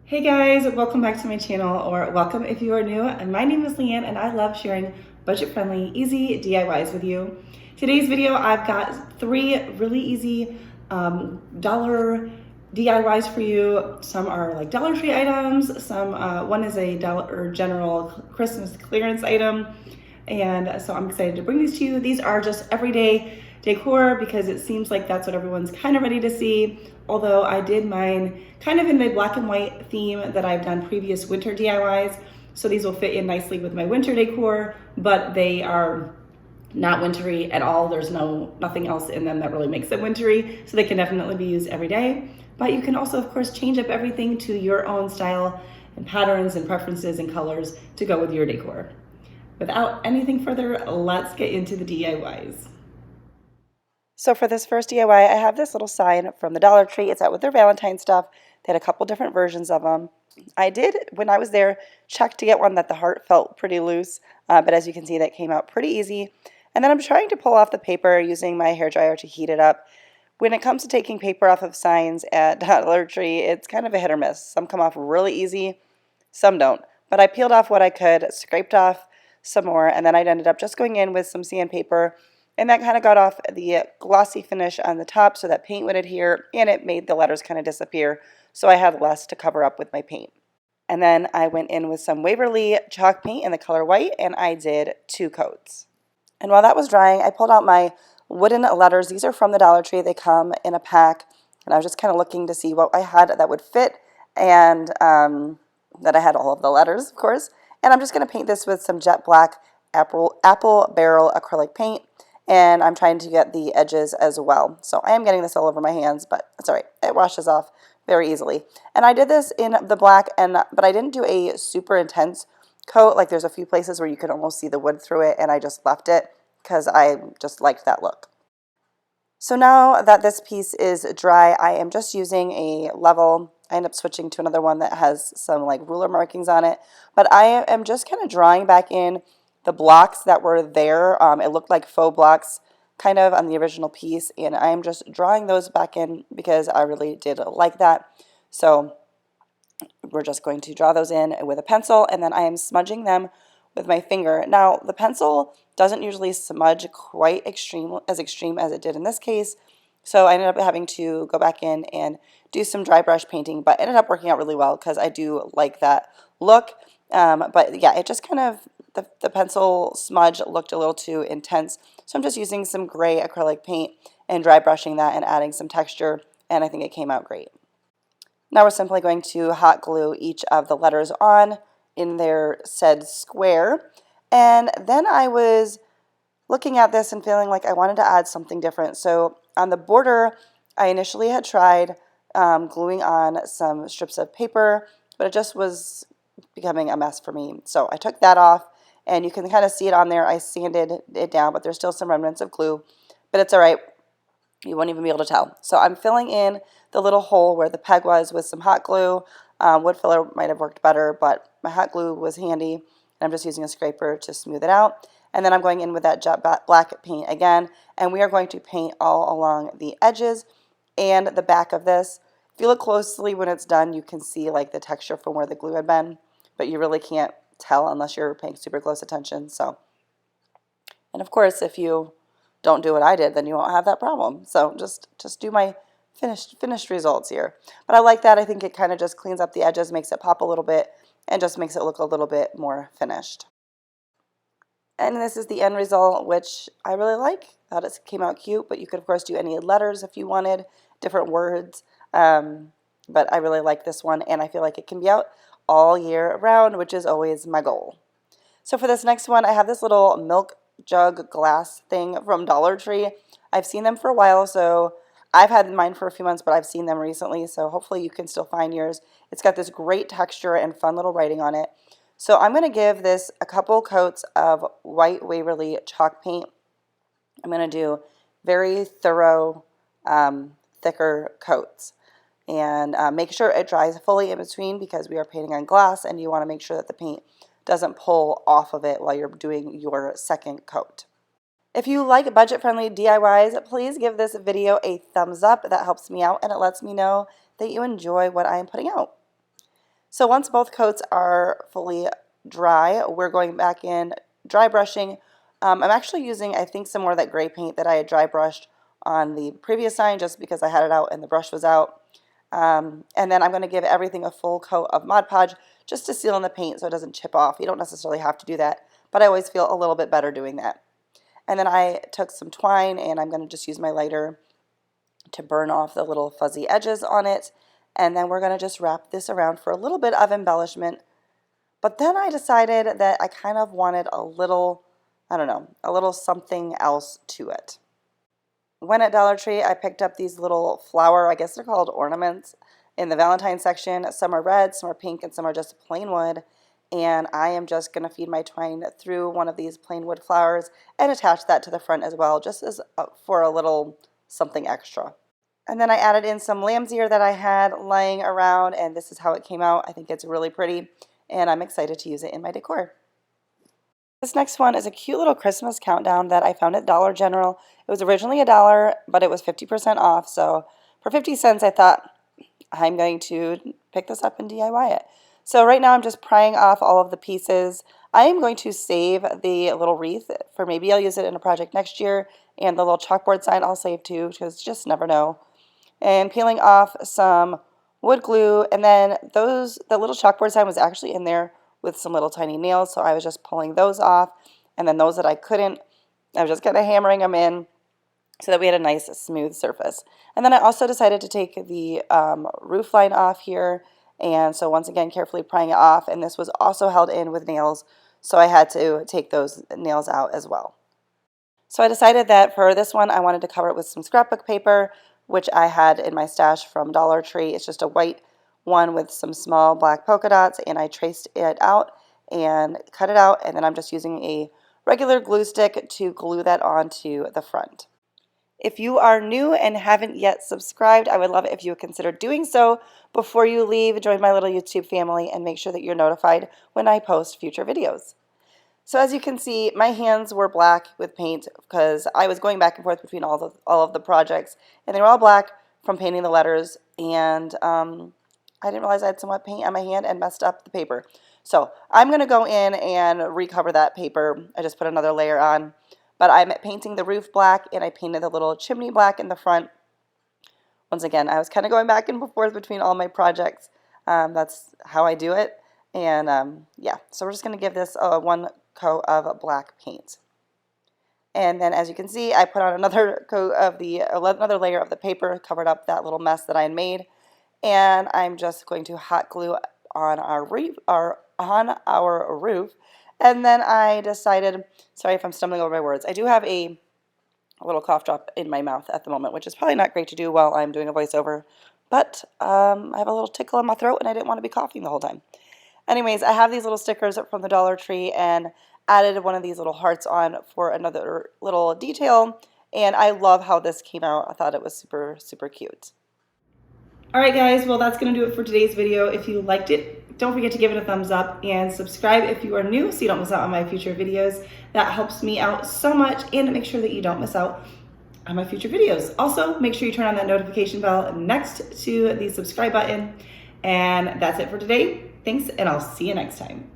Hey guys, welcome back to my channel, or welcome if you are new. And my name is Leanne and I love sharing budget-friendly, easy DIYs with you. Today's video, I've got three really easy dollar DIYs for you. Some are like Dollar Tree items, one is a Dollar General Christmas clearance item. And so I'm excited to bring these to you. These are just everyday decor because it seems like that's what everyone's kind of ready to see. Although I did mine kind of in the black and white theme that I've done previous winter DIYs. So these will fit in nicely with my winter decor, but they are not wintry at all. There's nothing else in them that really makes them wintry. So they can definitely be used every day. But you can also, of course, change up everything to your own style and patterns and preferences and colors to go with your decor. Without anything further, let's get into the DIYs. So for this first DIY, I have this little sign from the Dollar Tree. It's out with their Valentine stuff. They had a couple different versions of them. I did, when I was there, check to get one that the heart felt pretty loose, but as you can see, that came out pretty easy. And then I'm trying to pull off the paper using my hairdryer to heat it up. When it comes to taking paper off of signs at Dollar Tree, it's kind of a hit or miss. Some come off really easy, some don't. But I peeled off what I could, scraped off some more, and then I ended up just going in with some sandpaper, and that kind of got off the glossy finish on the top so that paint would adhere, and it made the letters kind of disappear, so I had less to cover up with my paint. And then I went in with some Waverly chalk paint in the color white, and I did 2 coats. And while that was drying, I pulled out my wooden letters. These are from the Dollar Tree. They come in a pack, and I was just kind of looking to see what I had that would fit, and that I had all of the letters, of course. And I'm just going to paint this with some jet black apple barrel acrylic paint, and I'm trying to get the edges as well. So I am getting this all over my hands, but it's all right. It washes off very easily. And I did this in the black, but I didn't do a super intense coat. Like there's a few places where you could almost see the wood through it, and I just left it because I just liked that look. So now that this piece is dry, I am just using a level. I end up switching to another one that has some like ruler markings on it. But I am just kind of drawing back in the blocks that were there. It looked like faux blocks kind of on the original piece. And I am just drawing those back in because I really did like that. So we're just going to draw those in with a pencil, and then I am smudging them with my finger. Now, the pencil doesn't usually smudge quite extreme as it did in this case, so I ended up having to go back in and do some dry brush painting, but ended up working out really well because I do like that look. But yeah, it just kind of, the pencil smudge looked a little too intense, so I'm just using some gray acrylic paint and dry brushing that and adding some texture, and I think it came out great. Now we're simply going to hot glue each of the letters on in their said square. And then I was looking at this and feeling like I wanted to add something different. So on the border, I initially had tried gluing on some strips of paper, but it just was becoming a mess for me. So I took that off, and you can kind of see it on there. I sanded it down, but there's still some remnants of glue, but it's all right. You won't even be able to tell. So I'm filling in the little hole where the peg was with some hot glue. Wood filler might have worked better, but my hot glue was handy, and I'm just using a scraper to smooth it out. And then I'm going in with that jet black paint again, and we are going to paint all along the edges and the back of this. If you look closely when it's done, you can see like the texture from where the glue had been, but you really can't tell unless you're paying super close attention. So, and of course, if you don't do what I did, then you won't have that problem. So just do my finished results here. But I like that. I think it kind of just cleans up the edges, makes it pop a little bit, and just makes it look a little bit more finished. And this is the end result, which I really like. Thought it came out cute, but you could of course do any letters if you wanted, different words. But I really like this one, and I feel like it can be out all year round, which is always my goal. So for this next one, I have this little milk jug glass thing from Dollar Tree. I've seen them for a while, so I've had mine for a few months, but I've seen them recently, so hopefully you can still find yours. It's got this great texture and fun little writing on it. So I'm going to give this a couple coats of white Waverly chalk paint. I'm going to do very thorough, thicker coats. And make sure it dries fully in between because we are painting on glass, and you want to make sure that the paint doesn't pull off of it while you're doing your second coat. If you like budget-friendly DIYs, please give this video a thumbs up. That helps me out, and it lets me know that you enjoy what I am putting out. So once both coats are fully dry, we're going back in dry brushing. I'm actually using, I think, some more of that gray paint that I had dry brushed on the previous sign just because I had it out and the brush was out. And then I'm going to give everything a full coat of Mod Podge just to seal in the paint so it doesn't chip off. You don't necessarily have to do that, but I always feel a little bit better doing that. And then I took some twine and I'm going to just use my lighter to burn off the little fuzzy edges on it. And then we're going to just wrap this around for a little bit of embellishment. But then I decided that I kind of wanted a little, I don't know, a little something else to it. When at Dollar Tree, I picked up these little flower, I guess they're called ornaments, in the Valentines section. Some are red, some are pink, and some are just plain wood. And I am just going to feed my twine through one of these plain wood flowers and attach that to the front as well, just as for a little something extra. And then I added in some lamb's ear that I had lying around, and this is how it came out. I think it's really pretty, and I'm excited to use it in my decor. This next one is a cute little Christmas countdown that I found at Dollar General. It was originally $1, but it was 50% off, so for 50 cents I thought I'm going to pick this up and DIY it. So right now I'm just prying off all of the pieces. I am going to save the little wreath for maybe I'll use it in a project next year, and the little chalkboard sign I'll save too, because you just never know. And peeling off some wood glue, and then the little chalkboard sign was actually in there with some little tiny nails, so I was just pulling those off, and then those that I couldn't, I was just kind of hammering them in so that we had a nice smooth surface. And then I also decided to take the roof line off here, and so once again carefully prying it off, and this was also held in with nails, so I had to take those nails out as well. So I decided that for this one I wanted to cover it with some scrapbook paper, which I had in my stash from Dollar Tree. It's just a white one with some small black polka dots, and I traced it out and cut it out, and then I'm just using a regular glue stick to glue that onto the front. If you are new and haven't yet subscribed, I would love it if you would consider doing so before you leave. Join my little YouTube family and make sure that you're notified when I post future videos. So as you can see, my hands were black with paint because I was going back and forth between all of the projects, and they were all black from painting the letters, and I didn't realize I had some wet paint on my hand and messed up the paper. So I'm going to go in and recover that paper. I just put another layer on, but I'm painting the roof black, and I painted the little chimney black in the front. Once again, I was kind of going back and forth between all my projects. That's how I do it, and yeah, so we're just going to give this one coat of black paint. And then as you can see, I put on another coat of another layer of the paper, covered up that little mess that I had made, and I'm just going to hot glue on our roof. And then I decided, sorry if I'm stumbling over my words, I do have a little cough drop in my mouth at the moment, which is probably not great to do while I'm doing a voiceover, but I have a little tickle in my throat and I didn't want to be coughing the whole time. Anyways, I have these little stickers from the Dollar Tree and added one of these little hearts on for another little detail, and I love how this came out. I thought it was super, super cute. Alright guys, well that's going to do it for today's video. If you liked it, don't forget to give it a thumbs up and subscribe if you are new so you don't miss out on my future videos. That helps me out so much, and make sure that you don't miss out on my future videos. Also, make sure you turn on that notification bell next to the subscribe button. And that's it for today. Thanks, and I'll see you next time.